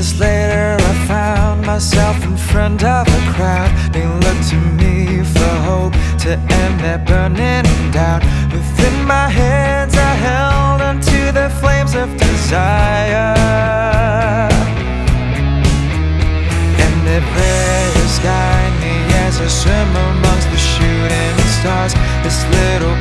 Years later I found myself in front of a crowd. They looked to me for hope to end their burning doubt. Within my hands I held onto the flames of desire, and their prayers guide me as I swim amongst the shooting stars. This little